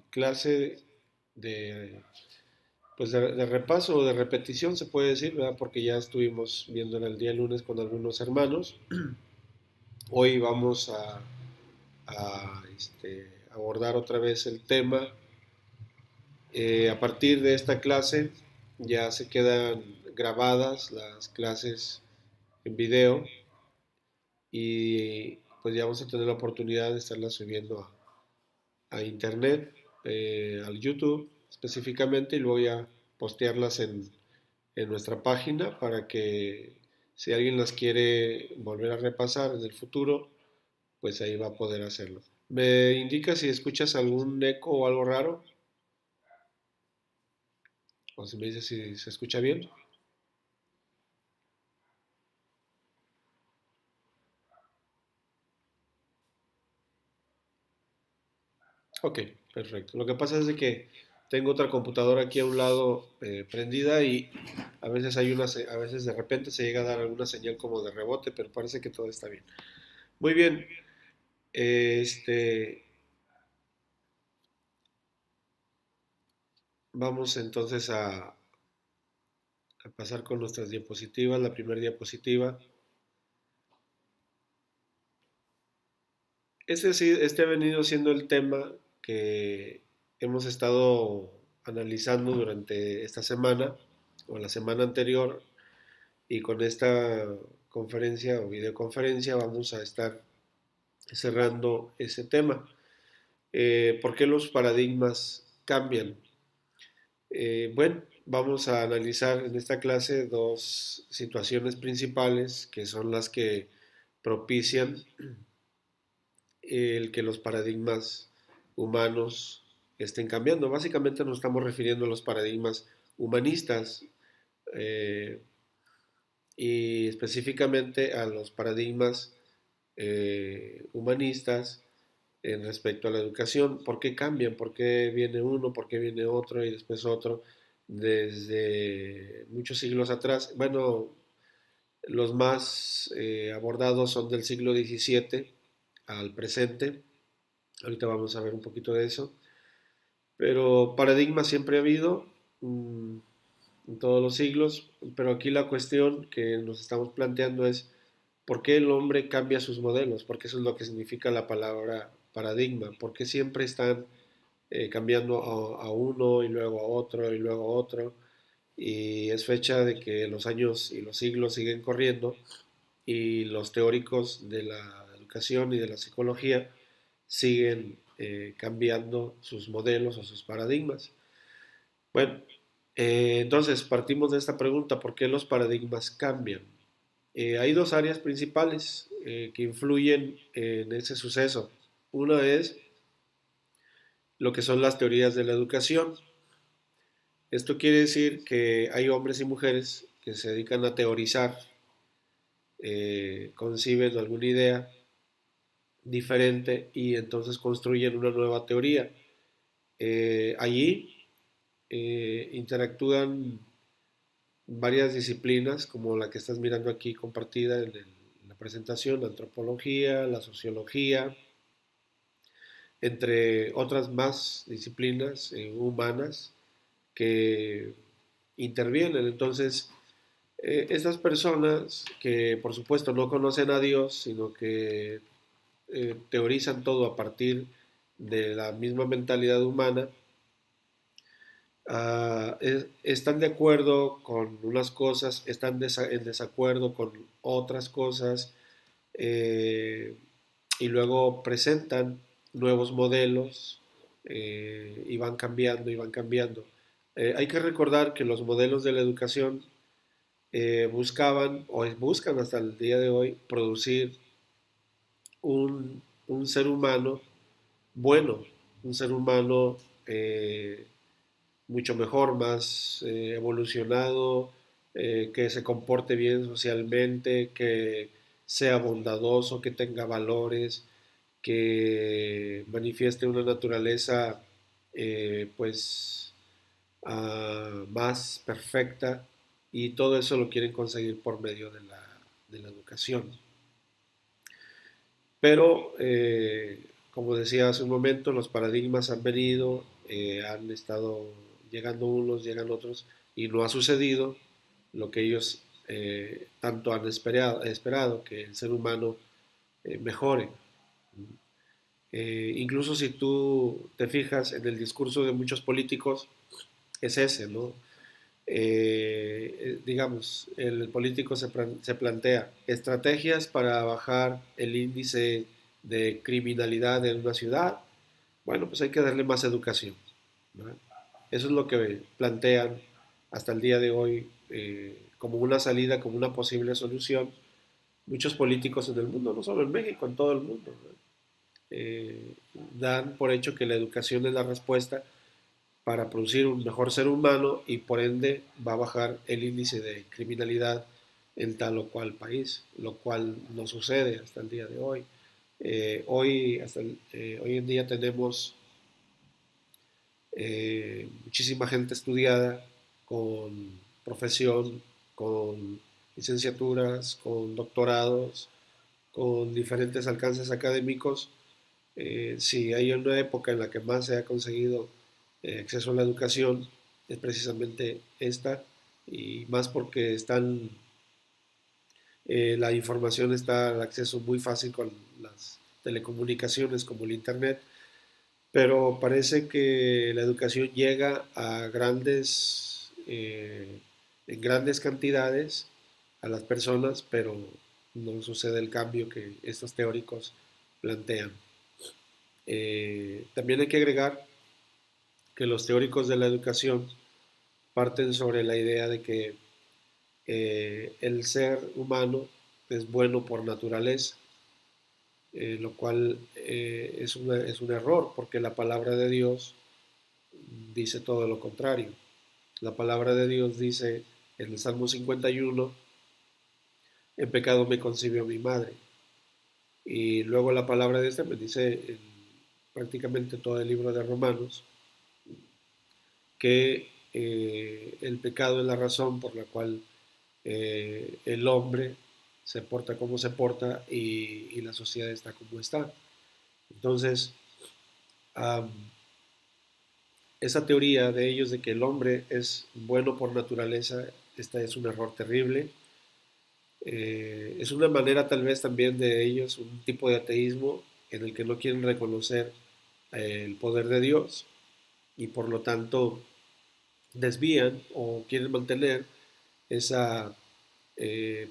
clase de, pues de repaso o de repetición, se puede decir, ¿verdad? Porque ya estuvimos viéndola el día lunes con algunos hermanos. Hoy vamos a abordar otra vez el tema. A partir de esta clase ya se quedan grabadas las clases en video y pues ya vamos a tener la oportunidad de estarlas subiendo a internet, al YouTube específicamente, y luego ya postearlas en nuestra página para que si alguien las quiere volver a repasar en el futuro, pues ahí va a poder hacerlo. ¿Me indica si escuchas algún eco o algo raro? O si me dice si se escucha bien. Ok, perfecto. Lo que pasa es de que tengo otra computadora aquí a un lado prendida y a veces a veces de repente se llega a dar alguna señal como de rebote, pero parece que todo está bien. Muy bien. Este, vamos entonces a pasar con nuestras diapositivas. La primera diapositiva. Este ha venido siendo el tema que hemos estado analizando durante esta semana o la semana anterior, y con esta conferencia o videoconferencia vamos a estar cerrando ese tema. ¿Por qué los paradigmas cambian? Bueno, vamos a analizar en esta clase dos situaciones principales que son las que propician el que los paradigmas humanos estén cambiando. Básicamente nos estamos refiriendo a los paradigmas humanistas, eh, y específicamente a los paradigmas humanistas en respecto a la educación. ¿Por qué cambian? ¿Por qué viene uno? ¿Por qué viene otro y después otro? Desde muchos siglos atrás. Bueno, los más abordados son del siglo XVII al presente. Ahorita vamos a ver un poquito de eso. Pero paradigmas siempre ha habido, en todos los siglos, pero aquí la cuestión que nos estamos planteando es por qué el hombre cambia sus modelos, porque eso es lo que significa la palabra paradigma, porque siempre están cambiando a uno y luego a otro y luego a otro, y es fecha de que los años y los siglos siguen corriendo y los teóricos de la educación y de la psicología siguen cambiando sus modelos o sus paradigmas. Bueno, entonces partimos de esta pregunta: ¿por qué los paradigmas cambian? Hay dos áreas principales que influyen en ese suceso. Una es lo que son las teorías de la educación. Esto quiere decir que hay hombres y mujeres que se dedican a teorizar, conciben alguna idea diferente y entonces construyen una nueva teoría. Allí interactúan varias disciplinas, como la que estás mirando aquí compartida en la presentación: la antropología, la sociología, entre otras más disciplinas humanas que intervienen. Entonces, estas personas que por supuesto no conocen a Dios, sino que teorizan todo a partir de la misma mentalidad humana, están de acuerdo con unas cosas, están en desacuerdo con otras cosas, eh, y luego presentan nuevos modelos, y van cambiando y van cambiando. Hay que recordar que los modelos de la educación buscaban o buscan hasta el día de hoy producir un ser humano bueno, un ser humano mucho mejor, más evolucionado, que se comporte bien socialmente, que sea bondadoso, que tenga valores, que manifieste una naturaleza pues más perfecta, y todo eso lo quieren conseguir por medio de la educación. Pero como decía hace un momento, los paradigmas han venido, han estado llegando unos, llegan otros, y no ha sucedido lo que ellos tanto han esperado, que el ser humano mejore. Incluso si tú te fijas en el discurso de muchos políticos, es ese, ¿no? Digamos, el político se plantea estrategias para bajar el índice de criminalidad en una ciudad. Bueno, pues hay que darle más educación, ¿no? Eso es lo que plantean hasta el día de hoy como una salida, como una posible solución. Muchos políticos en el mundo, no solo en México, en todo el mundo, ¿no? Dan por hecho que la educación es la respuesta para producir un mejor ser humano y por ende va a bajar el índice de criminalidad en tal o cual país, lo cual no sucede hasta el día de hoy. Hoy en día tenemos muchísima gente estudiada con profesión, con licenciaturas, con doctorados, con diferentes alcances académicos. Si hay una época en la que más se ha conseguido acceso a la educación, es precisamente esta, y más porque la información está al acceso muy fácil con las telecomunicaciones como el Internet, pero parece que la educación llega a en grandes cantidades a las personas, pero no sucede el cambio que estos teóricos plantean. También hay que agregar que los teóricos de la educación parten sobre la idea de que el ser humano es bueno por naturaleza, lo cual es un error, porque la palabra de Dios dice todo lo contrario. La palabra de Dios dice en el Salmo 51, en pecado me concibió mi madre. Y luego la palabra de Dios me dice en prácticamente todo el libro de Romanos que el pecado es la razón por la cual el hombre se porta como se porta y la sociedad está como está. Entonces, um, esa teoría de ellos de que el hombre es bueno por naturaleza, esta es un error terrible. Es una manera tal vez también de ellos, un tipo de ateísmo en el que no quieren reconocer el poder de Dios y por lo tanto desvían o quieren mantener esa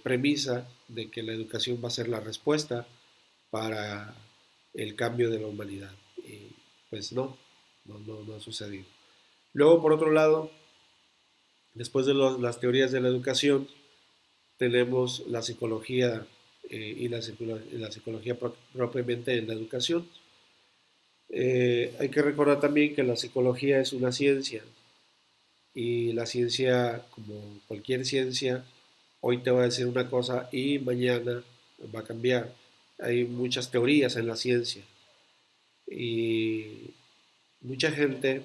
premisa de que la educación va a ser la respuesta para el cambio de la humanidad. Y pues no ha sucedido. Luego, por otro lado, después de las teorías de la educación, tenemos la psicología la psicología propiamente en la educación. Hay que recordar también que la psicología es una ciencia y la ciencia, como cualquier ciencia, hoy te va a decir una cosa y mañana va a cambiar. Hay muchas teorías en la ciencia y mucha gente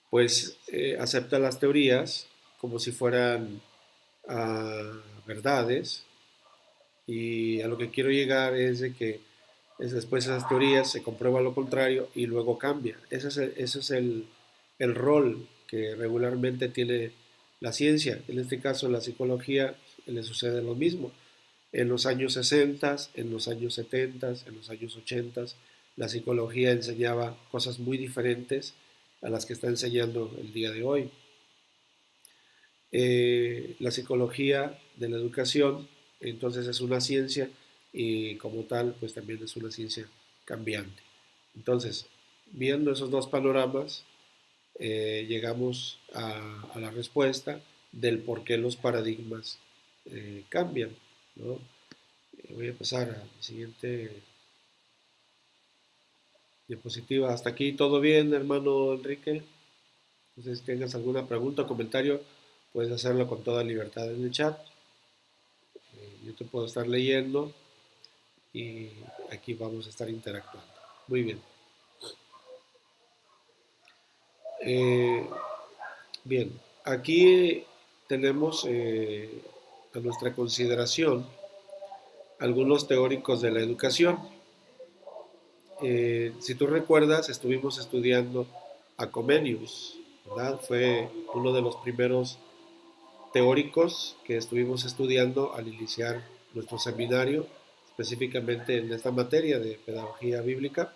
pues acepta las teorías como si fueran verdades y a lo que quiero llegar es de que después de esas teorías se comprueba lo contrario y luego cambia. Ese es el rol que regularmente tiene la ciencia. En este caso, la psicología le sucede lo mismo. En los años 60, en los años 70, en los años 80, la psicología enseñaba cosas muy diferentes a las que está enseñando el día de hoy. La psicología de la educación entonces es una ciencia y como tal pues también es una ciencia cambiante. Entonces, viendo esos dos panoramas, llegamos a la respuesta del por qué los paradigmas cambian, ¿no? Voy a pasar a la siguiente diapositiva. Hasta aquí todo bien, hermano Enrique. Entonces, si tengas alguna pregunta o comentario, puedes hacerlo con toda libertad en el chat. Yo te puedo estar leyendo y aquí vamos a estar interactuando. Muy bien. Eh, Bien, aquí tenemos a nuestra consideración algunos teóricos de la educación. Si tú recuerdas, estuvimos estudiando a Comenius, ¿verdad? Fue uno de los primeros teóricos que estuvimos estudiando al iniciar nuestro seminario, específicamente en esta materia de pedagogía bíblica.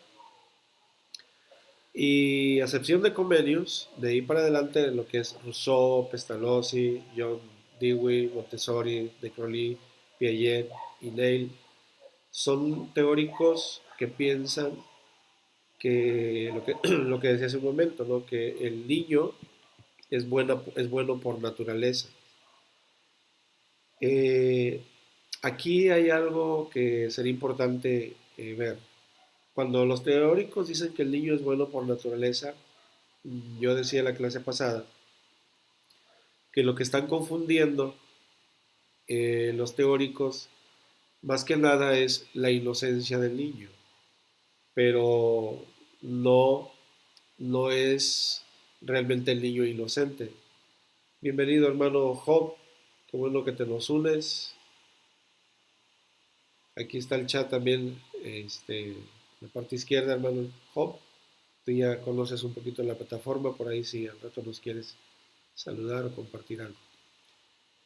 Y a excepción de Comenius, de ahí para adelante lo que es Rousseau, Pestalozzi, John Dewey, Montessori, de Crowley, Piaget y Neil, son teóricos que piensan que lo que decía hace un momento, ¿no? Que el niño es bueno por naturaleza. Eh, Aquí hay algo que sería importante ver. Cuando los teóricos dicen que el niño es bueno por naturaleza, yo decía en la clase pasada que lo que están confundiendo los teóricos más que nada es la inocencia del niño, pero no, no es realmente el niño inocente. Bienvenido hermano Job, qué bueno que te nos unes. Aquí está el chat también, la parte izquierda, hermano Job. Tú ya conoces un poquito la plataforma, por ahí si al rato nos quieres saludar o compartir algo.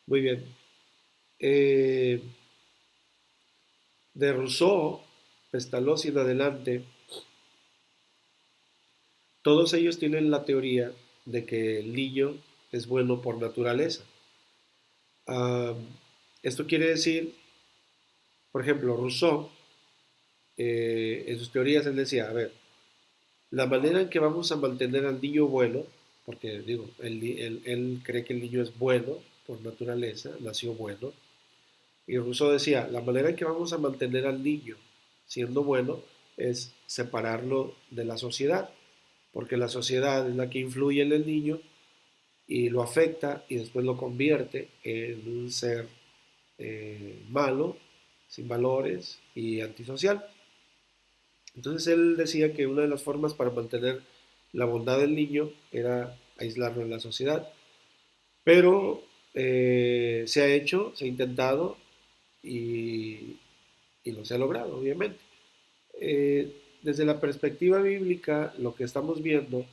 Muy bien. Eh, de Rousseau, Pestalozzi en adelante, todos ellos tienen la teoría de que el niño es bueno por naturaleza. Ah, esto quiere decir, por ejemplo, Rousseau, en sus teorías él decía, a ver, la manera en que vamos a mantener al niño bueno, porque digo, él cree que el niño es bueno por naturaleza, nació bueno, y Rousseau decía, la manera en que vamos a mantener al niño siendo bueno es separarlo de la sociedad, porque la sociedad es la que influye en el niño y lo afecta y después lo convierte en un ser malo, sin valores y antisocial. Entonces él decía que una de las formas para mantener la bondad del niño era aislarlo en la sociedad. Pero se ha hecho, se ha intentado y, y no se ha logrado, obviamente. Desde la perspectiva bíblica, lo que estamos viendo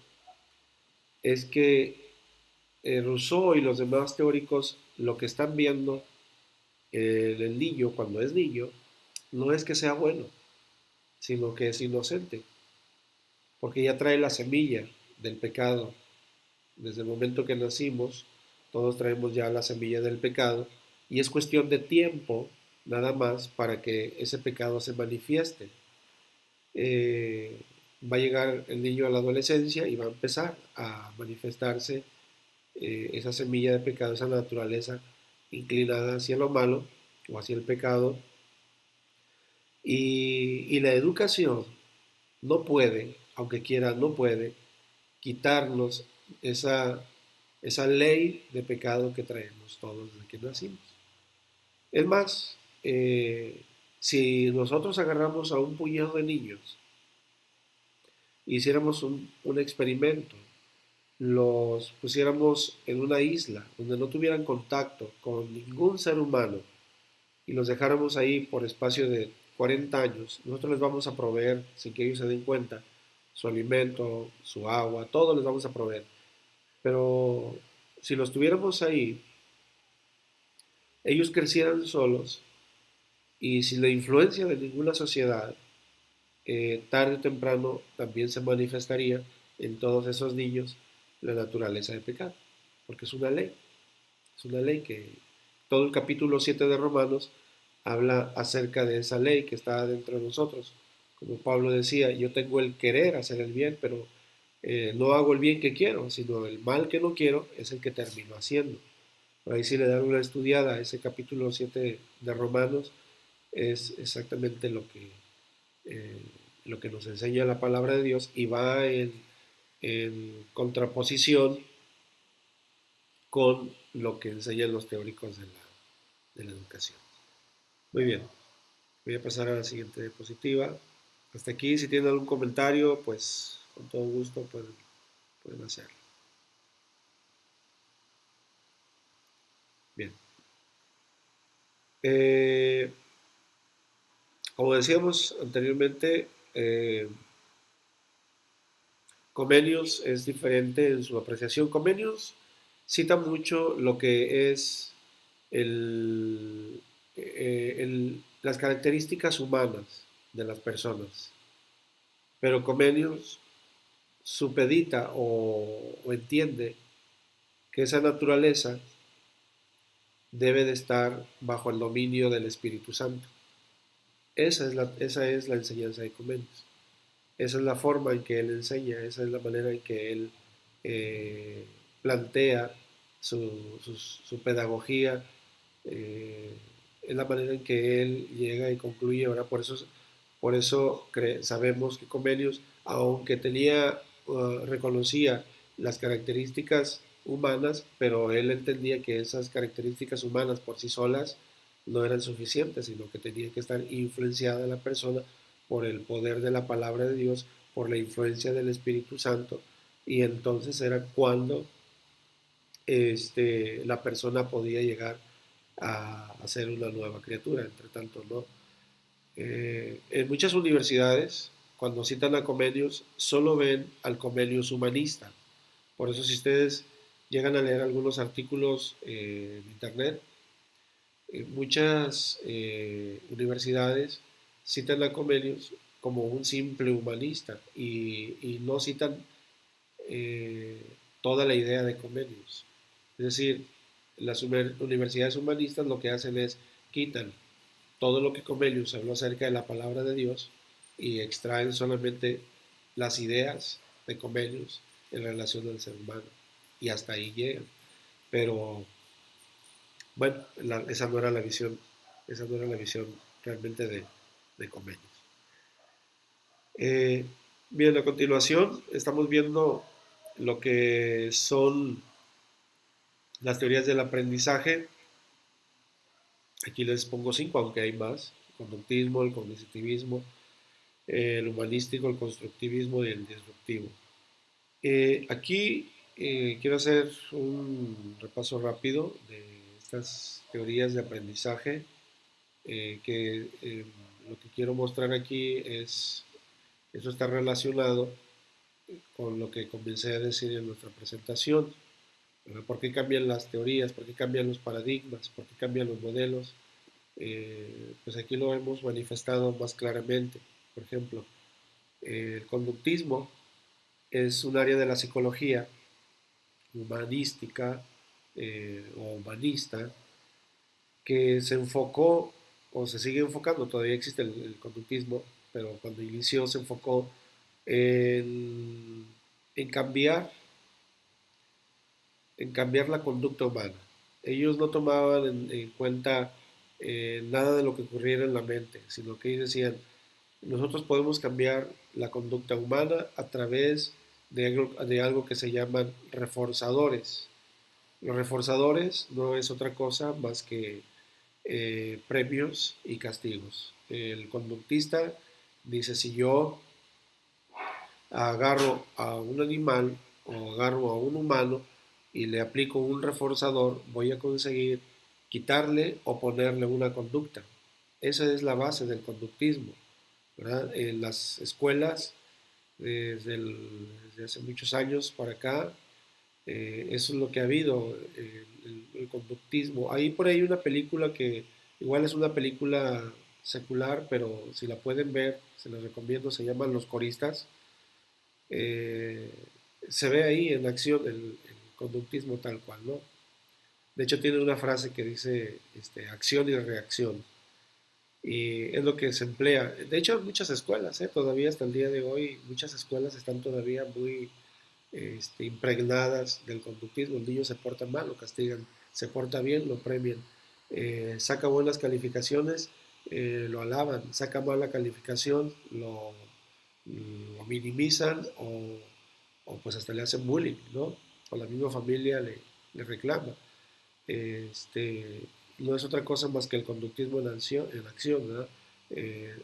es que Rousseau y los demás teóricos lo que están viendo en el niño cuando es niño no es que sea bueno, sino que es inocente, porque ya trae la semilla del pecado. Desde el momento que nacimos, todos traemos ya la semilla del pecado y es cuestión de tiempo nada más para que ese pecado se manifieste. Eh, Va a llegar el niño a la adolescencia y va a empezar a manifestarse esa semilla de pecado, esa naturaleza inclinada hacia lo malo o hacia el pecado. Y la educación no puede, aunque quiera, no puede quitarnos esa ley de pecado que traemos todos desde que nacimos. Es más, si nosotros agarramos a un puñado de niños e hiciéramos un experimento, los pusiéramos en una isla donde no tuvieran contacto con ningún ser humano y los dejáramos ahí por espacio de 40 años, nosotros les vamos a proveer, sin que ellos se den cuenta, su alimento, su agua, todo les vamos a proveer. Pero si los tuviéramos ahí, ellos crecieran solos y sin la influencia de ninguna sociedad, tarde o temprano también se manifestaría en todos esos niños la naturaleza de pecado, porque es una ley que todo el capítulo 7 de Romanos habla acerca de esa ley que está dentro de nosotros. Como Pablo decía, yo tengo el querer hacer el bien, pero no hago el bien que quiero, sino el mal que no quiero es el que termino haciendo. Por ahí si le dan una estudiada a ese capítulo 7 de Romanos, es exactamente eh, lo que nos enseña la palabra de Dios y va en contraposición con lo que enseñan los teóricos de la educación. Muy bien, voy a pasar a la siguiente diapositiva. Hasta aquí, si tienen algún comentario, pues con todo gusto pueden hacerlo. Bien. Eh, Como decíamos anteriormente, eh, Comenius es diferente en su apreciación. Comenius cita mucho lo que es el, las características humanas de las personas, pero Comenius supedita o entiende que esa naturaleza debe de estar bajo el dominio del Espíritu Santo. Esa es la enseñanza de Comenius. Esa es la forma en que él enseña, esa es la manera en que él eh, plantea su pedagogía, eh, es la manera en que él llega y concluye. Ahora, por eso sabemos que Comenius, aunque reconocía las características humanas, pero él entendía que esas características humanas por sí solas no eran suficientes, sino que tenía que estar influenciada la persona por el poder de la palabra de Dios, por la influencia del Espíritu Santo, y entonces era cuando la persona podía llegar a ser una nueva criatura. Entre tanto, ¿no? En muchas universidades, cuando citan a Comenius, solo ven al Comenius humanista. Por eso, si ustedes llegan a leer algunos artículos en internet, muchas universidades citan a Comenius como un simple humanista y no citan eh, toda la idea de Comenius. Es decir, las universidades humanistas lo que hacen es quitan todo lo que Comenius habló acerca de la palabra de Dios y extraen solamente las ideas de Comenius en relación al ser humano. Y hasta ahí llegan. Pero bueno, esa no era la visión, esa no era la visión realmente de Comenius. Eh, Bien, a continuación estamos viendo lo que son las teorías del aprendizaje. Aquí les pongo cinco, aunque hay más: el conductismo, el cognitivismo, el humanístico, el constructivismo y el disruptivo. Aquí quiero hacer un repaso rápido de estas teorías de aprendizaje, que lo que quiero mostrar aquí es, eso está relacionado con lo que comencé a decir en nuestra presentación. ¿Por qué cambian las teorías? ¿Por qué cambian los paradigmas? ¿Por qué cambian los modelos? Pues aquí lo hemos manifestado más claramente. Por ejemplo, el conductismo es un área de la psicología humanística o humanista que se enfocó o se sigue enfocando, todavía existe el conductismo, pero cuando inició se enfocó en, en cambiar, en cambiar la conducta humana. Ellos no tomaban en cuenta nada de lo que ocurriera en la mente, sino que ellos decían, nosotros podemos cambiar la conducta humana a través de algo que se llaman reforzadores. Los reforzadores no es otra cosa más que premios y castigos. El conductista dice, si yo agarro a un animal o agarro a un humano y le aplico un reforzador, voy a conseguir quitarle o ponerle una conducta. Esa es la base del conductismo, ¿verdad? En las escuelas, desde hace muchos años para acá, eso es lo que ha habido, el conductismo. Hay por ahí una película que igual es una película secular, pero si la pueden ver, se las recomiendo, se llaman Los Coristas. Eh, Se ve ahí en acción el conductismo tal cual, ¿no? De hecho tiene una frase que dice acción y reacción. Y es lo que se emplea. De hecho, en muchas escuelas, todavía hasta el día de hoy, muchas escuelas están todavía muy impregnadas del conductismo. El niño se porta mal, lo castigan; se porta bien, lo premian; saca buenas calificaciones, lo alaban; saca mala calificación, lo minimizan o pues hasta le hacen bullying, ¿no? O la misma familia le reclama. Este, no es otra cosa más que el conductismo en acción, ¿verdad?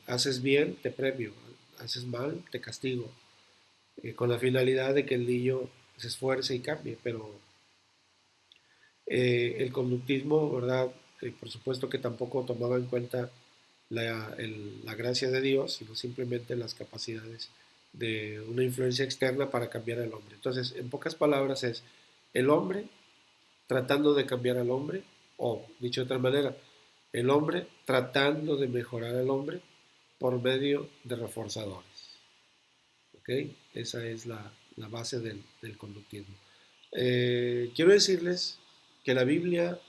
Haces bien, te premio; haces mal, te castigo, con la finalidad de que el niño se esfuerce y cambie. Pero el conductismo, ¿verdad? Por supuesto que tampoco tomaba en cuenta la gracia de Dios, sino simplemente las capacidades de una influencia externa para cambiar al hombre. Entonces, en pocas palabras es el hombre tratando de cambiar al hombre, o dicho de otra manera, el hombre tratando de mejorar al hombre por medio de reforzadores. ¿Ok? Esa es la base del conductismo. Quiero decirles que la Biblia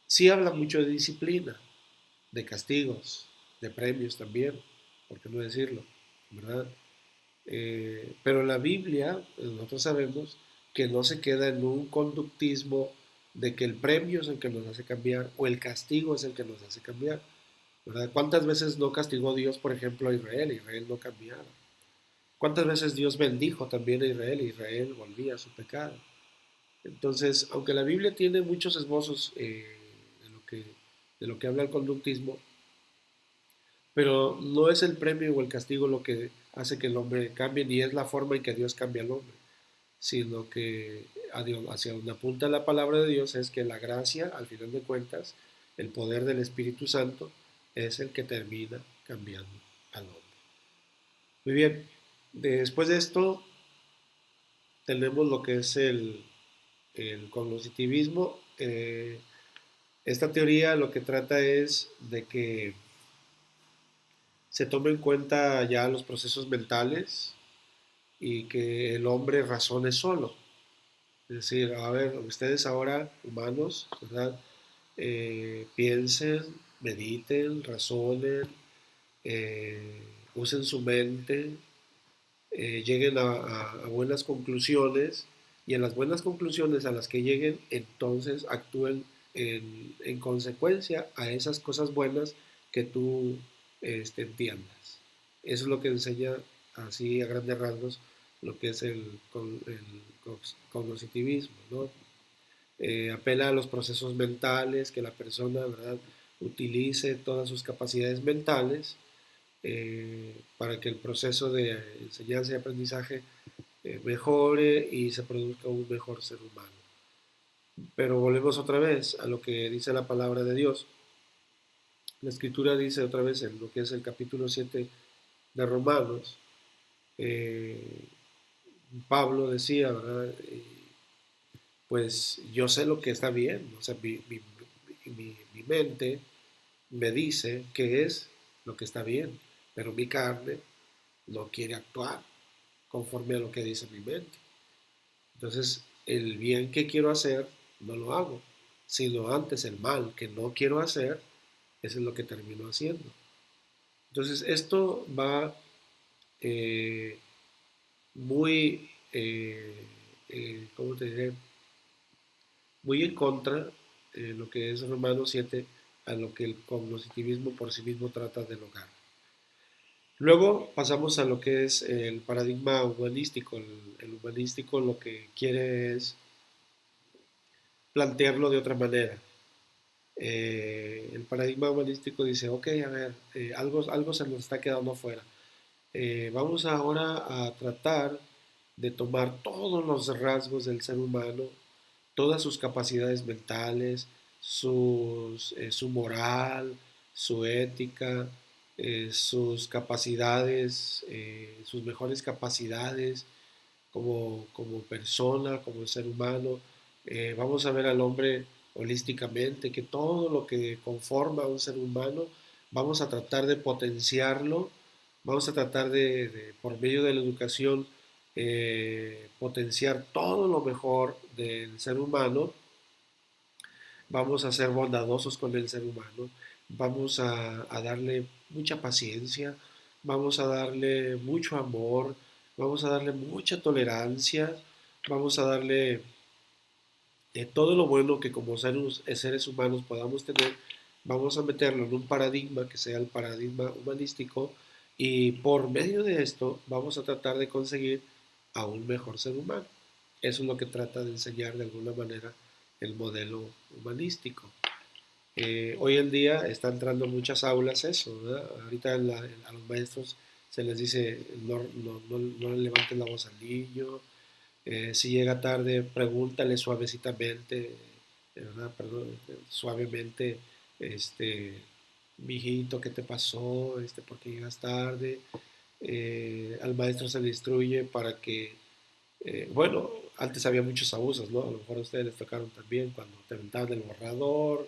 sí habla mucho de disciplina, de castigos, de premios también, por qué no decirlo, ¿verdad? Pero la Biblia, nosotros sabemos que no se queda en un conductismo de que el premio es el que nos hace cambiar o el castigo es el que nos hace cambiar, ¿verdad? ¿Cuántas veces no castigó Dios, por ejemplo, a Israel? Israel no cambiaba. ¿Cuántas veces Dios bendijo también a Israel? Israel volvía a su pecado. Entonces, aunque la Biblia tiene muchos esbozos de lo que habla el conductismo, pero no es el premio o el castigo lo que hace que el hombre cambie, ni es la forma en que Dios cambia al hombre, sino que hacia donde apunta la palabra de Dios es que la gracia, al final de cuentas, el poder del Espíritu Santo, es el que termina cambiando al hombre. Muy bien, después de esto tenemos lo que es el cognitivismo. Esta teoría lo que trata es de que se tome en cuenta ya los procesos mentales y que el hombre razone solo. Es decir, a ver, ustedes ahora, humanos, ¿verdad? Piensen, mediten, razonen, eh, usen su mente, lleguen a buenas conclusiones y en las buenas conclusiones a las que lleguen, entonces actúen en consecuencia a esas cosas buenas que tú entiendas. Eso es lo que enseña así a grandes rasgos lo que es el cognitivismo, ¿no? Apela a los procesos mentales, que la persona, ¿verdad?, utilice todas sus capacidades mentales para que el proceso de enseñanza y aprendizaje mejore y se produzca un mejor ser humano. Pero volvemos otra vez a lo que dice la palabra de Dios. La escritura dice otra vez en lo que es el capítulo 7 de Romanos, eh, Pablo decía, ¿verdad? Pues yo sé lo que está bien, o sea, mi mente me dice que es lo que está bien, pero mi carne no quiere actuar conforme a lo que dice mi mente. Entonces, el bien que quiero hacer no lo hago, sino antes el mal que no quiero hacer, eso es lo que termino haciendo. Entonces, esto va eh, muy, ¿cómo te diré? Muy en contra, lo que es Romanos 7, a lo que el cognitivismo por sí mismo trata de lograr. Luego pasamos a lo que es el paradigma humanístico. El humanístico lo que quiere es plantearlo de otra manera. El paradigma humanístico dice, ok, a ver, algo se nos está quedando fuera. Vamos ahora a tratar de tomar todos los rasgos del ser humano, todas sus capacidades mentales, su moral, su ética, sus capacidades, sus mejores capacidades como persona, como ser humano. Vamos a ver al hombre holísticamente, que todo lo que conforma a un ser humano, vamos a tratar de potenciarlo, vamos a tratar por medio de la educación, potenciar todo lo mejor del ser humano, vamos a ser bondadosos con el ser humano, vamos a darle mucha paciencia, vamos a darle mucho amor, vamos a darle mucha tolerancia, vamos a darle todo lo bueno que como seres humanos podamos tener, vamos a meterlo en un paradigma que sea el paradigma humanístico y por medio de esto vamos a tratar de conseguir a un mejor ser humano. Eso es lo que trata de enseñar de alguna manera el modelo humanístico. Hoy en día está entrando en muchas aulas eso, ¿verdad? Ahorita a los maestros se les dice no levanten la voz al niño, si llega tarde, pregúntale suavecitamente, ¿verdad? Perdón, suavemente, este, mijito, ¿qué te pasó? ¿Por qué llegas tarde? Al maestro se le instruye para que, bueno, antes había muchos abusos, ¿no? A lo mejor a ustedes les tocaron también cuando te aventaban el borrador,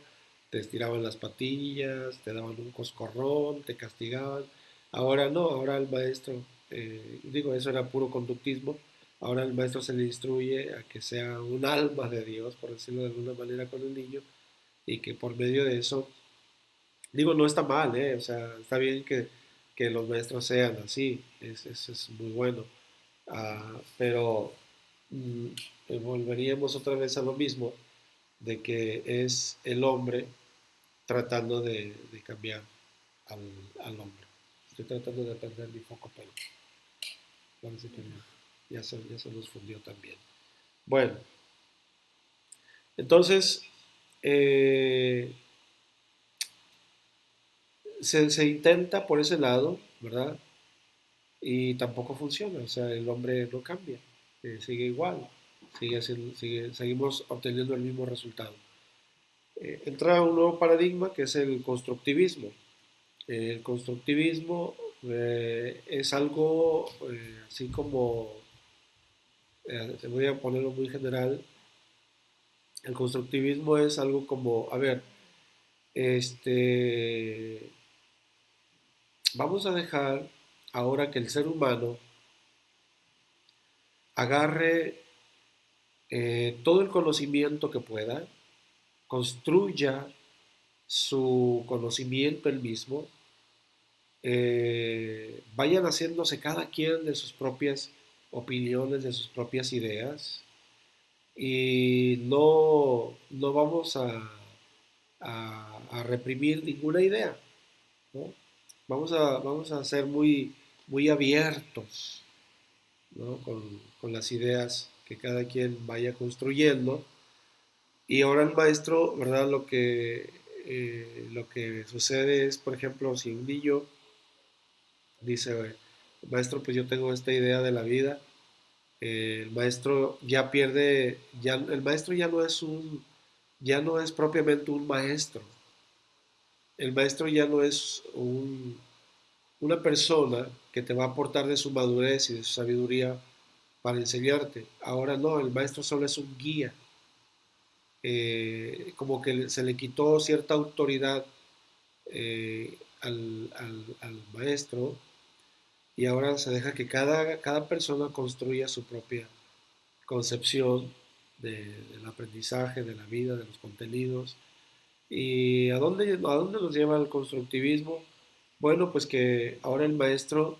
te estiraban las patillas, te daban un coscorrón, te castigaban. Ahora no, ahora el maestro, digo, eso era puro conductismo, ahora el maestro se le instruye a que sea un alma de Dios, por decirlo de alguna manera, con el niño, y que por medio de eso, digo, no está mal, ¿eh? O sea, está bien que los maestros sean así, es muy bueno. Pero mm, volveríamos otra vez a lo mismo, de que es el hombre tratando de cambiar al, al hombre. Estoy tratando de perder mi foco, pero parece que ya se nos fundió también. Bueno, entonces eh, se intenta por ese lado, ¿verdad? Y tampoco funciona, o sea, el hombre no cambia, sigue igual, seguimos obteniendo el mismo resultado. Entra un nuevo paradigma que es el constructivismo. El constructivismo es algo así como, voy a ponerlo muy general, el constructivismo es algo como, a ver, este, vamos a dejar ahora que el ser humano agarre todo el conocimiento que pueda, construya su conocimiento él mismo, vayan haciéndose cada quien de sus propias opiniones, de sus propias ideas, y no vamos a reprimir ninguna idea, ¿no? Vamos a ser muy abiertos, ¿no? Con las ideas que cada quien vaya construyendo. Y ahora el maestro, ¿verdad? Lo que sucede es, por ejemplo, si un niño dice, maestro, pues yo tengo esta idea de la vida, el maestro ya pierde, el maestro ya no es propiamente un maestro. El maestro ya no es una persona que te va a aportar de su madurez y de su sabiduría para enseñarte. Ahora no, el maestro solo es un guía. Como que se le quitó cierta autoridad al maestro y ahora se deja que cada persona construya su propia concepción del aprendizaje, de la vida, de los contenidos. ¿Y a dónde nos lleva el constructivismo? Bueno, pues que ahora el maestro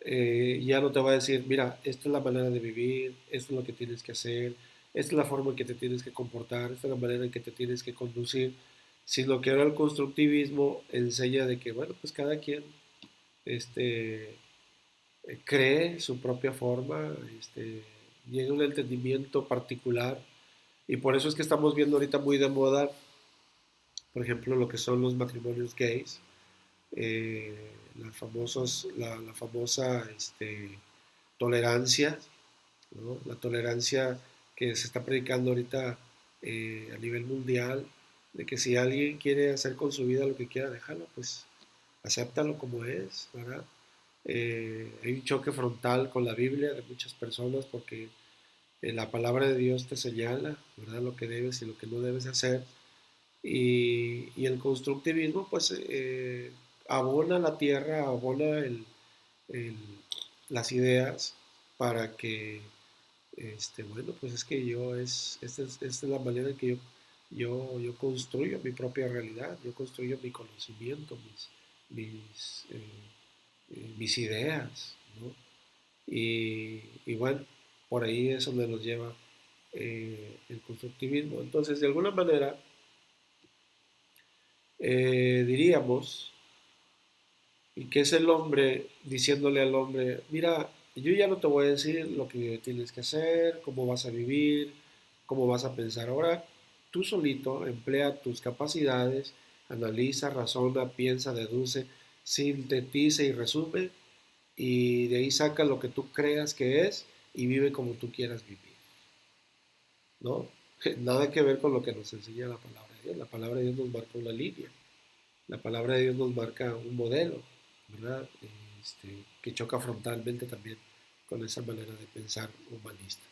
ya no te va a decir, mira, esta es la manera de vivir, esto es lo que tienes que hacer, esta es la forma en que te tienes que comportar, esta es la manera en que te tienes que conducir, sino que ahora el constructivismo enseña de que, bueno, pues cada quien este, cree su propia forma, llega a un entendimiento particular, y por eso es que estamos viendo ahorita muy de moda, por ejemplo, lo que son los matrimonios gays, la famosa tolerancia, ¿no? La tolerancia que se está predicando ahorita a nivel mundial, de que si alguien quiere hacer con su vida lo que quiera, déjalo, pues acéptalo como es, ¿verdad? Hay un choque frontal con la Biblia de muchas personas porque la palabra de Dios te señala, ¿verdad? Lo que debes y lo que no debes hacer. Y el constructivismo, pues, abona la tierra, abona el- las ideas para que, bueno, pues es que esta es la manera en que yo construyo mi propia realidad, yo construyo mi conocimiento, mis ideas, ¿no? Y bueno, por ahí es donde nos lleva el constructivismo. Entonces, de alguna manera, diríamos, y que es el hombre diciéndole al hombre, mira, yo ya no te voy a decir lo que tienes que hacer, cómo vas a vivir, cómo vas a pensar. Ahora tú solito emplea tus capacidades, analiza, razona, piensa, deduce, sintetiza y resume, y de ahí saca lo que tú creas que es y vive como tú quieras vivir, ¿no? Nada que ver con lo que nos enseña la palabra de Dios. La palabra de Dios nos marca una línea. La palabra de Dios nos marca un modelo, ¿verdad? Que choca frontalmente también con esa manera de pensar humanista.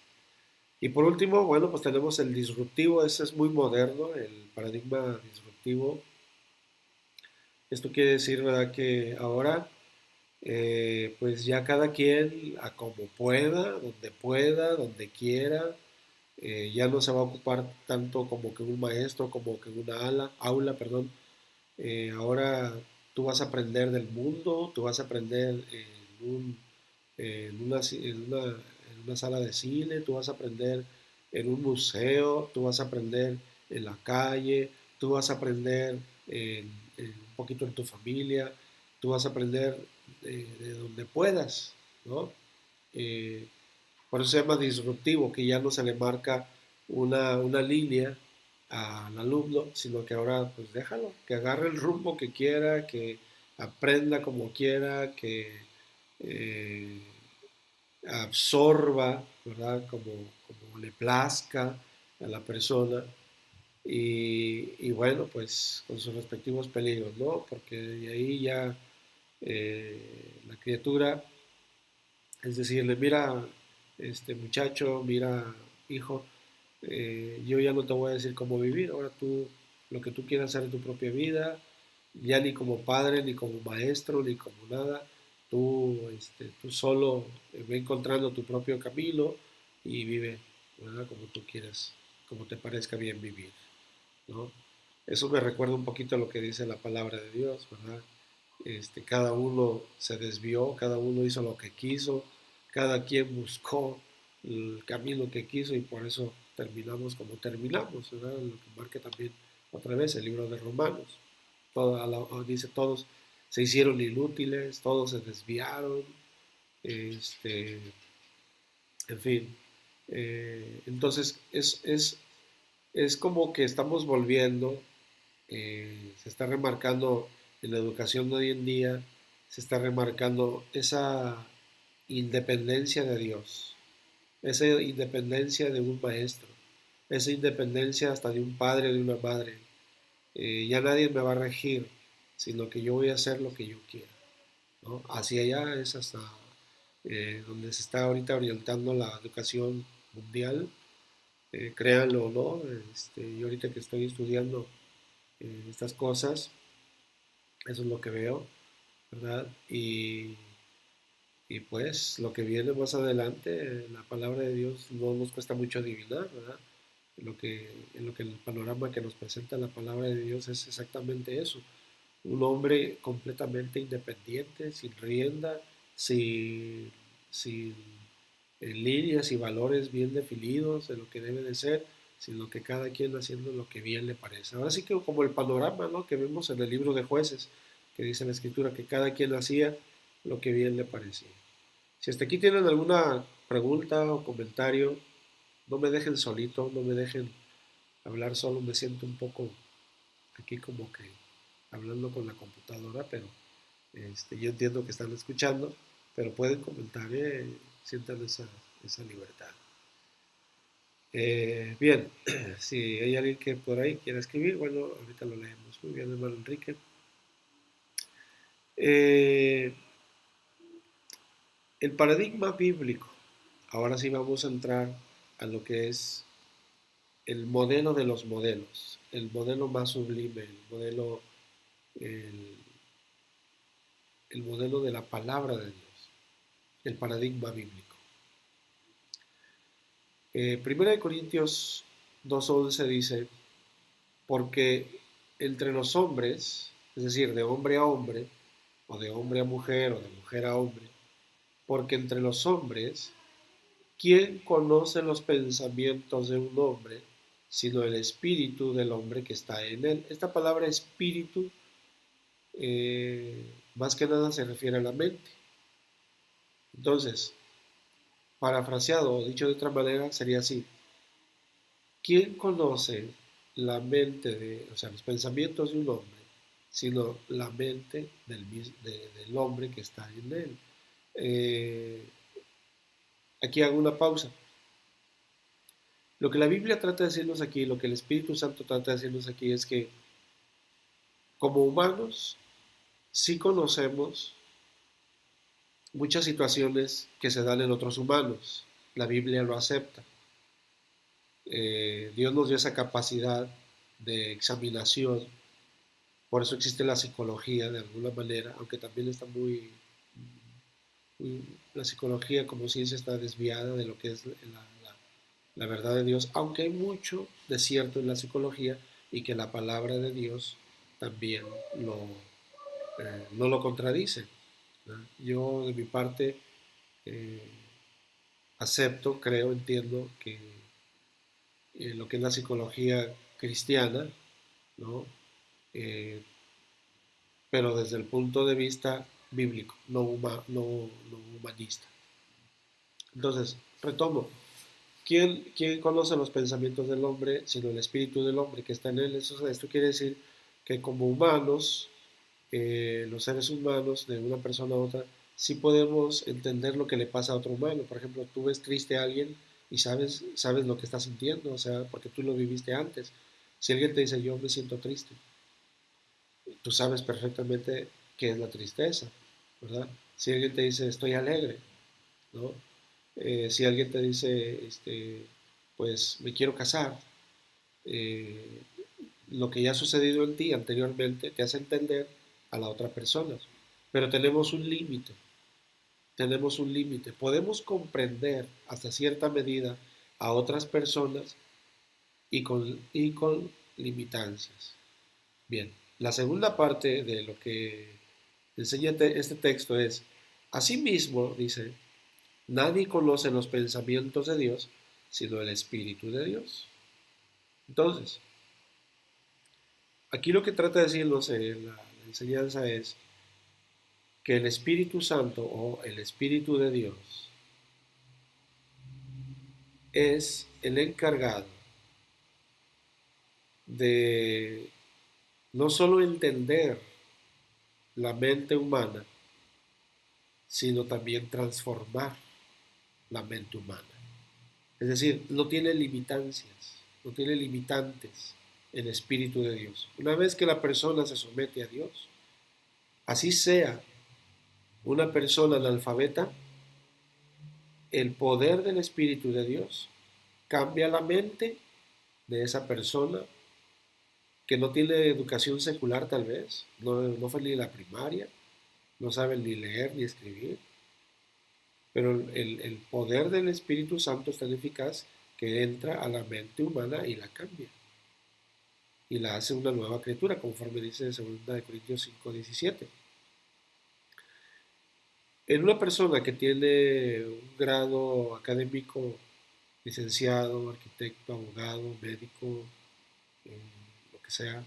Y por último, bueno, pues tenemos el disruptivo, ese es muy moderno, el paradigma disruptivo. Esto quiere decir, ¿verdad?, que ahora pues ya cada quien a como pueda, donde quiera, ya no se va a ocupar tanto como que un maestro, como que una aula, perdón. Ahora tú vas a aprender del mundo, tú vas a aprender en una sala de cine, tú vas a aprender en un museo, tú vas a aprender en la calle, tú vas a aprender un poquito en tu familia, tú vas a aprender de donde puedas, ¿no? Eh, por eso se llama disruptivo, que ya no se le marca una línea al alumno, sino que ahora pues déjalo, que agarre el rumbo que quiera, que aprenda como quiera, que eh, absorba, ¿verdad? Como le plazca a la persona. Y bueno, pues con sus respectivos peligros, ¿no? Porque de ahí ya la criatura, es decirle, mira, este muchacho, mira, hijo, yo ya no te voy a decir cómo vivir, ahora tú, lo que tú quieras hacer en tu propia vida, ya ni como padre, ni como maestro, ni como nada, tú solo ve encontrando tu propio camino y vive, ¿verdad? Como tú quieras, como te parezca bien vivir, ¿no? Eso me recuerda un poquito a lo que dice la palabra de Dios, ¿verdad? Cada uno se desvió, cada uno hizo lo que quiso, cada quien buscó el camino que quiso y por eso terminamos como terminamos, ¿verdad? Lo que marca también otra vez el libro de Romanos. Dice todos se hicieron inútiles, todos se desviaron, este, en fin. Entonces es como que estamos volviendo, se está remarcando en la educación de hoy en día, se está remarcando esa independencia de Dios, esa independencia de un maestro, esa independencia hasta de un padre o de una madre. Ya nadie me va a regir, sino que yo voy a hacer lo que yo quiera, ¿no? Hacia allá es hasta donde se está ahorita orientando la educación mundial, créanlo o no. Yo ahorita que estoy estudiando estas cosas, eso es lo que veo, ¿verdad? Y pues lo que viene más adelante, la palabra de Dios no nos cuesta mucho adivinar, ¿verdad? En lo que el panorama que nos presenta la palabra de Dios es exactamente eso. Un hombre completamente independiente, sin rienda, sin, sin líneas y valores bien definidos de lo que debe de ser, sino que cada quien haciendo lo que bien le parece. Ahora sí que como el panorama, ¿no?, que vemos en el libro de Jueces, que dice la Escritura, que cada quien hacía lo que bien le parecía. Si hasta aquí tienen alguna pregunta o comentario, no me dejen solito, no me dejen hablar solo, me siento un poco aquí como que hablando con la computadora, pero yo entiendo que están escuchando, pero pueden comentar, sientan esa libertad. Bien, si hay alguien que por ahí quiera escribir, bueno, ahorita lo leemos. Muy bien, hermano Enrique. Eh, el paradigma bíblico. Ahora sí vamos a entrar a lo que es el modelo de los modelos, el modelo más sublime, el, el modelo de la palabra de Dios, el paradigma bíblico. Primera de Corintios 2:11 dice, porque entre los hombres, es decir, de hombre a hombre, o de hombre a mujer, o de mujer a hombre, porque entre los hombres, ¿quién conoce los pensamientos de un hombre, sino el espíritu del hombre que está en él? Esta palabra espíritu, más que nada se refiere a la mente. Entonces, parafraseado o dicho de otra manera, sería así. ¿Quién conoce la mente o sea, los pensamientos de un hombre, sino la mente del hombre que está en él? Eh, Aquí hago una pausa. Lo que la Biblia trata de decirnos aquí, lo que el Espíritu Santo trata de decirnos aquí es que Como humanos, sí conocemos muchas situaciones que se dan en otros humanos. La Biblia lo acepta. Dios nos dio esa capacidad de examinación. Por eso existe la psicología de alguna manera, aunque también está la psicología como ciencia está desviada de lo que es la verdad de Dios, aunque hay mucho de cierto en la psicología y que la palabra de Dios también no lo contradice, ¿no? Yo de mi parte eh, acepto, creo, entiendo que lo que es la psicología cristiana, ¿no? Eh, pero desde el punto de vista bíblico, no humanista. Entonces, retomo. ¿Quién conoce los pensamientos del hombre sino el espíritu del hombre que está en él? Esto quiere decir que como humanos, los seres humanos de una persona a otra, sí podemos entender lo que le pasa a otro humano. Por ejemplo, tú ves triste a alguien y sabes lo que está sintiendo, o sea, porque tú lo viviste antes. Si alguien te dice yo me siento triste, tú sabes perfectamente qué es la tristeza, ¿verdad? Si alguien te dice estoy alegre, ¿no? Si alguien te dice, pues me quiero casar, eh, lo que ya ha sucedido en ti anteriormente te hace entender a la otra persona. Pero tenemos un límite. Podemos comprender hasta cierta medida a otras personas y con limitancias. Bien, la segunda parte de lo que enseña este texto es, asimismo, dice, nadie conoce los pensamientos de Dios sino el Espíritu de Dios. Entonces, aquí lo que trata de decirnos la enseñanza es que el Espíritu Santo o el Espíritu de Dios es el encargado de no solo entender la mente humana, sino también transformar la mente humana. Es decir, no tiene limitancias, no tiene limitantes el Espíritu de Dios. Una vez que la persona se somete a Dios, así sea una persona analfabeta, el poder del Espíritu de Dios cambia la mente de esa persona que no tiene educación secular tal vez, no fue ni la primaria, no sabe ni leer ni escribir, pero el poder del Espíritu Santo es tan eficaz que entra a la mente humana y la cambia y la hace una nueva criatura, conforme dice en 2 Corintios 5:17. En una persona que tiene un grado académico, licenciado, arquitecto, abogado, médico, eh, lo que sea,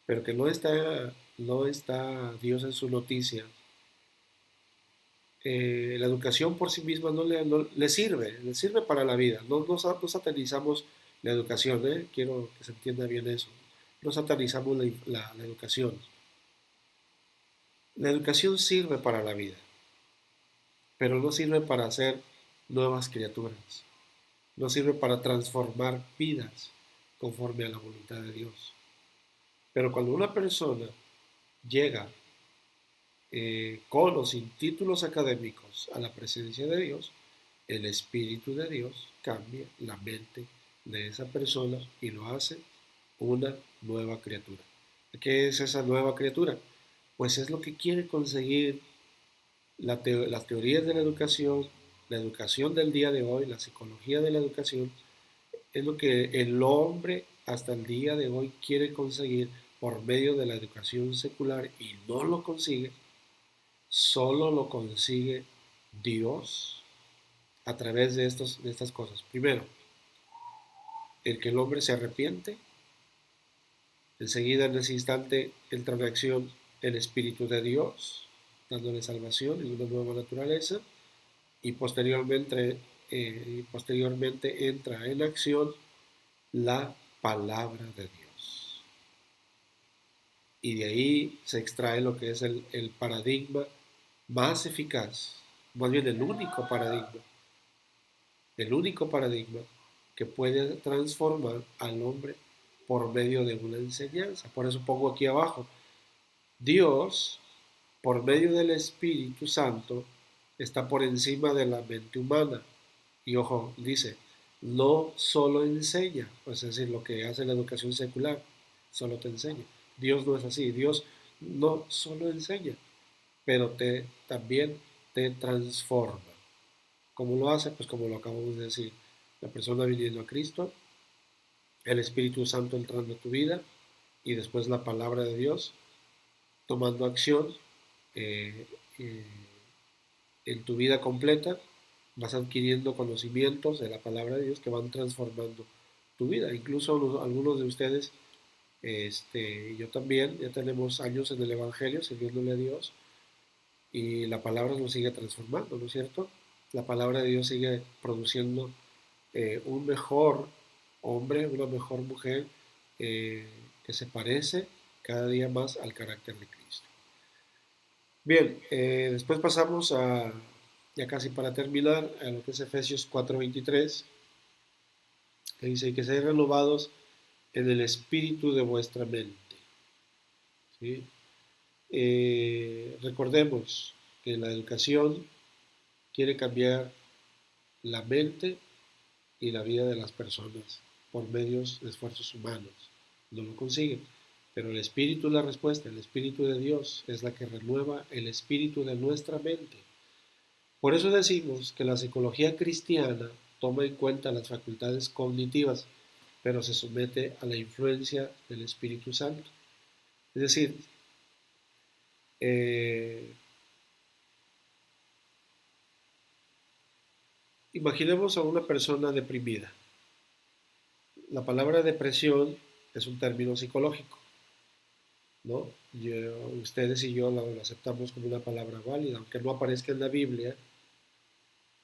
pero que no está Dios en su noticia, la educación por sí misma no le sirve para la vida. No satanizamos la educación, quiero que se entienda bien eso. No satanizamos la educación. La educación sirve para la vida, pero no sirve para hacer nuevas criaturas. No sirve para transformar vidas conforme a la voluntad de Dios. Pero cuando una persona llega con o sin títulos académicos a la presencia de Dios, el Espíritu de Dios cambia la mente de esa persona y lo hace una nueva criatura. ¿Qué es esa nueva criatura? Pues es lo que quiere conseguir las teorías de la educación del día de hoy, la psicología de la educación, es lo que el hombre hasta el día de hoy quiere conseguir por medio de la educación secular y no lo consigue. Solo lo consigue Dios a través de estas cosas. Primero, el que el hombre se arrepiente, enseguida en ese instante entra en acción el Espíritu de Dios, dándole salvación y una nueva naturaleza, y posteriormente entra en acción la palabra de Dios. Y de ahí se extrae lo que es el paradigma más eficaz, más bien el único paradigma que puede transformar al hombre por medio de una enseñanza. Por eso pongo aquí abajo, Dios, por medio del Espíritu Santo, está por encima de la mente humana. Y ojo, dice, no solo enseña, es decir, lo que hace la educación secular, solo te enseña. Dios no es así, Dios no solo enseña, pero también te transforma. ¿Cómo lo hace? Pues como lo acabamos de decir, la persona viniendo a Cristo, el Espíritu Santo entrando en tu vida y después la palabra de Dios tomando acción eh, eh, en tu vida completa, vas adquiriendo conocimientos de la palabra de Dios que van transformando tu vida. Incluso algunos de ustedes, y yo también, ya tenemos años en el Evangelio sirviéndole a Dios y la palabra nos sigue transformando, ¿no es cierto? La palabra de Dios sigue produciendo un mejor hombre, una mejor mujer que se parece cada día más al carácter de Cristo. Bien, después pasamos ya casi para terminar, a lo que es Efesios 4:23, que dice que seáis renovados en el espíritu de vuestra mente. ¿Sí? Recordemos que la educación quiere cambiar la mente y la vida de las personas por medios de esfuerzos humanos. No lo consiguen, pero el espíritu es la respuesta, el espíritu de Dios es la que renueva el espíritu de nuestra mente. Por eso decimos que la psicología cristiana toma en cuenta las facultades cognitivas, pero se somete a la influencia del Espíritu Santo. Es decir, eh, imaginemos a una persona deprimida. La palabra depresión es un término psicológico, ¿no? Ustedes y yo lo aceptamos como una palabra válida, aunque no aparezca en la Biblia,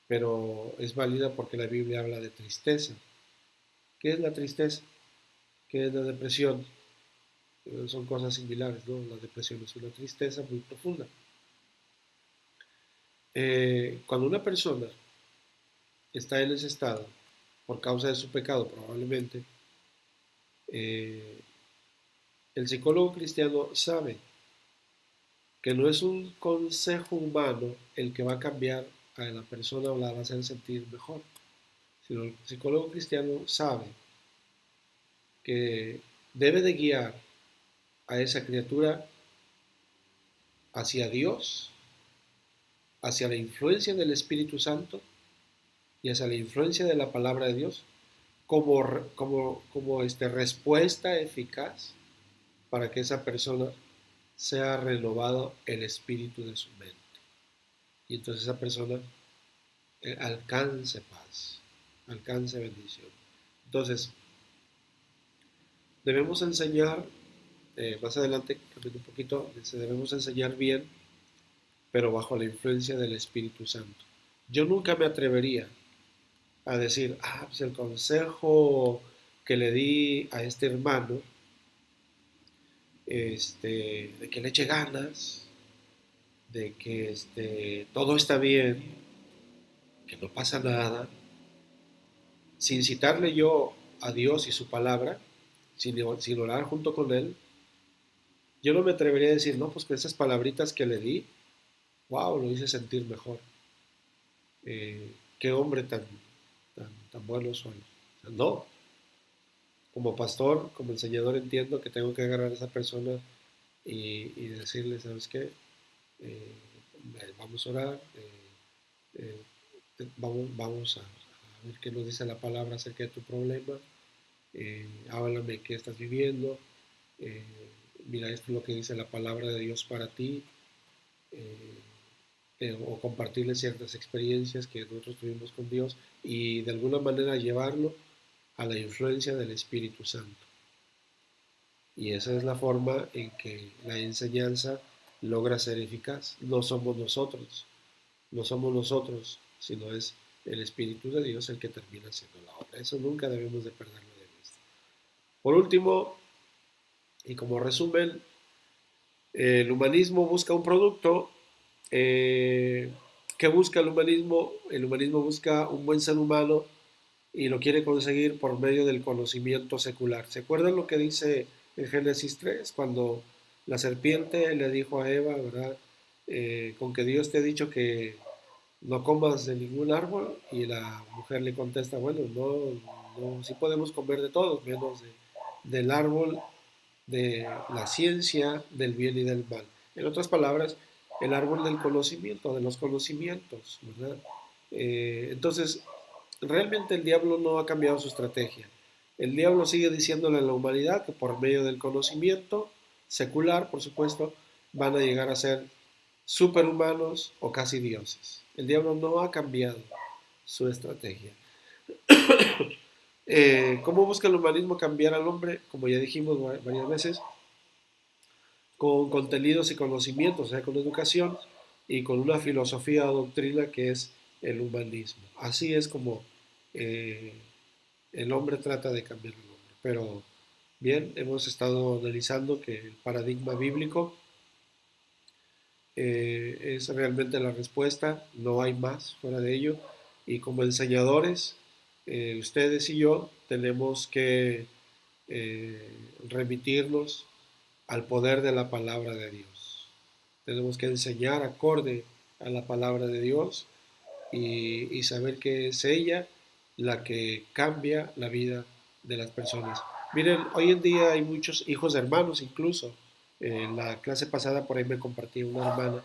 pero es válida porque la Biblia habla de tristeza. ¿Qué es la tristeza? ¿Qué es la depresión? Son cosas similares, ¿no? La depresión es una tristeza muy profunda. Cuando una persona está en ese estado, por causa de su pecado probablemente, eh, el psicólogo cristiano sabe que no es un consejo humano el que va a cambiar a la persona o la va a hacer sentir mejor, sino el psicólogo cristiano sabe que debe de guiar a esa criatura hacia Dios, hacia la influencia del Espíritu Santo y hacia la influencia de la palabra de Dios como respuesta eficaz para que esa persona sea renovado el espíritu de su mente. Y entonces esa persona alcance paz, alcance bendición. Entonces, debemos enseñar, más adelante, cambiando un poquito, debemos enseñar bien, pero bajo la influencia del Espíritu Santo. Yo nunca me atrevería a decir, pues el consejo que le di a este hermano, de que le eche ganas, de que todo está bien, que no pasa nada, sin citarle yo a Dios y su palabra, sin orar junto con él, yo no me atrevería a decir, no, pues con esas palabritas que le di, wow, lo hice sentir mejor. Qué hombre tan bueno soy. O sea, no, como pastor, como enseñador entiendo que tengo que agarrar a esa persona y decirle, ¿sabes qué? Eh, vamos a orar, vamos a ver qué nos dice la palabra acerca de tu problema, háblame qué estás viviendo, eh, mira esto es lo que dice la palabra de Dios para ti, eh, o compartirle ciertas experiencias que nosotros tuvimos con Dios y de alguna manera llevarlo a la influencia del Espíritu Santo. Y esa es la forma en que la enseñanza logra ser eficaz. No somos nosotros, sino es el Espíritu de Dios el que termina haciendo la obra. Eso nunca debemos de perderlo de vista. Por último, y como resumen, el humanismo busca un producto. ¿Qué busca el humanismo? El humanismo busca un buen ser humano y lo quiere conseguir por medio del conocimiento secular. ¿Se acuerdan lo que dice en Génesis 3 cuando la serpiente le dijo a Eva, ¿verdad? Con que Dios te ha dicho que no comas de ningún árbol, y la mujer le contesta, bueno, no, sí podemos comer de todos, menos del árbol de la ciencia del bien y del mal. En otras palabras, el árbol del conocimiento, de los conocimientos, ¿verdad? Entonces, realmente el diablo no ha cambiado su estrategia. El diablo sigue diciéndole a la humanidad que por medio del conocimiento secular, por supuesto, van a llegar a ser superhumanos o casi dioses. El diablo no ha cambiado su estrategia. ¿Cómo busca el humanismo cambiar al hombre? Como ya dijimos varias veces, con contenidos y conocimientos, o sea, con educación y con una filosofía o doctrina que es el humanismo. Así es como eh, el hombre trata de cambiar al hombre. Pero bien, hemos estado analizando que el paradigma bíblico es realmente la respuesta, no hay más fuera de ello. Y como enseñadores, ustedes y yo tenemos que eh, remitirnos al poder de la palabra de Dios. Tenemos que enseñar acorde a la palabra de Dios y saber que es ella la que cambia la vida de las personas. Miren, hoy en día hay muchos hijos de hermanos incluso. En la clase pasada por ahí me compartía una hermana.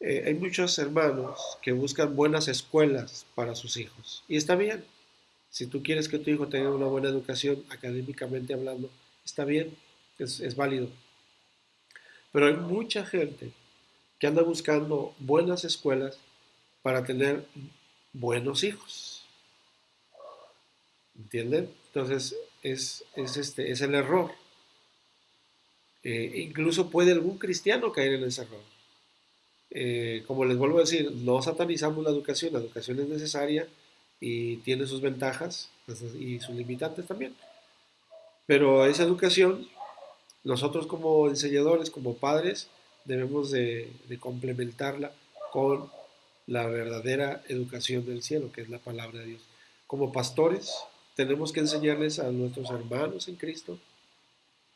Hay muchos hermanos que buscan buenas escuelas para sus hijos. Y está bien. Si tú quieres que tu hijo tenga una buena educación, académicamente hablando, está bien, es válido. Pero hay mucha gente que anda buscando buenas escuelas para tener buenos hijos. ¿Entienden? Entonces es el error. Incluso puede algún cristiano caer en ese error. Como les vuelvo a decir, no satanizamos la educación es necesaria y tiene sus ventajas pues, y sus limitantes también. Pero esa educación, nosotros como enseñadores, como padres, debemos de complementarla con la verdadera educación del cielo, que es la palabra de Dios. Como pastores, tenemos que enseñarles a nuestros hermanos en Cristo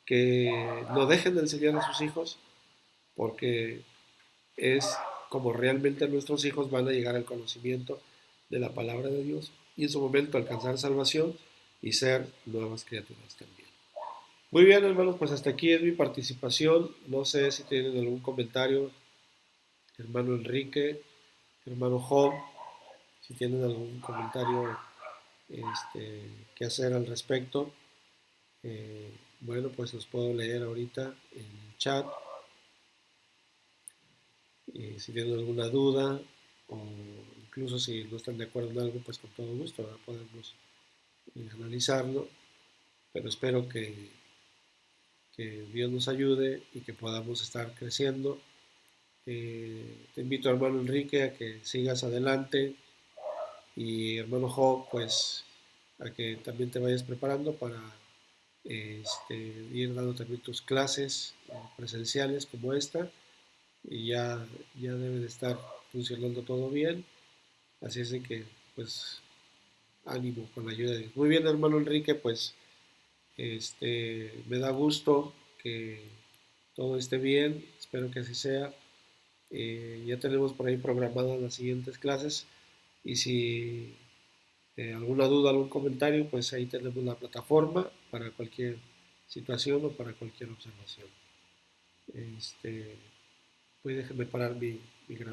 que no dejen de enseñar a sus hijos, porque es como realmente nuestros hijos van a llegar al conocimiento de la palabra de Dios y en su momento alcanzar salvación y ser nuevas criaturas también. Muy bien, hermanos, pues hasta aquí es mi participación. No sé si tienen algún comentario, hermano Enrique, hermano Job, si tienen algún comentario que hacer al respecto. Eh, bueno, pues los puedo leer ahorita en el chat. Si tienen alguna duda o incluso si no están de acuerdo en algo, pues con todo gusto ¿verdad? Podemos analizarlo. Pero espero que Dios nos ayude y que podamos estar creciendo. Te invito, hermano Enrique, a que sigas adelante y hermano Job, pues a que también te vayas preparando para ir dando también tus clases presenciales como esta y ya debe de estar funcionando todo bien. Así es de que, pues, ánimo con la ayuda de Dios. Muy bien, hermano Enrique, pues, me da gusto que todo esté bien. Espero que así sea. Ya tenemos por ahí programadas las siguientes clases. Y si alguna duda, algún comentario, pues ahí tenemos la plataforma para cualquier situación o para cualquier observación. Pues déjenme parar mi grabación.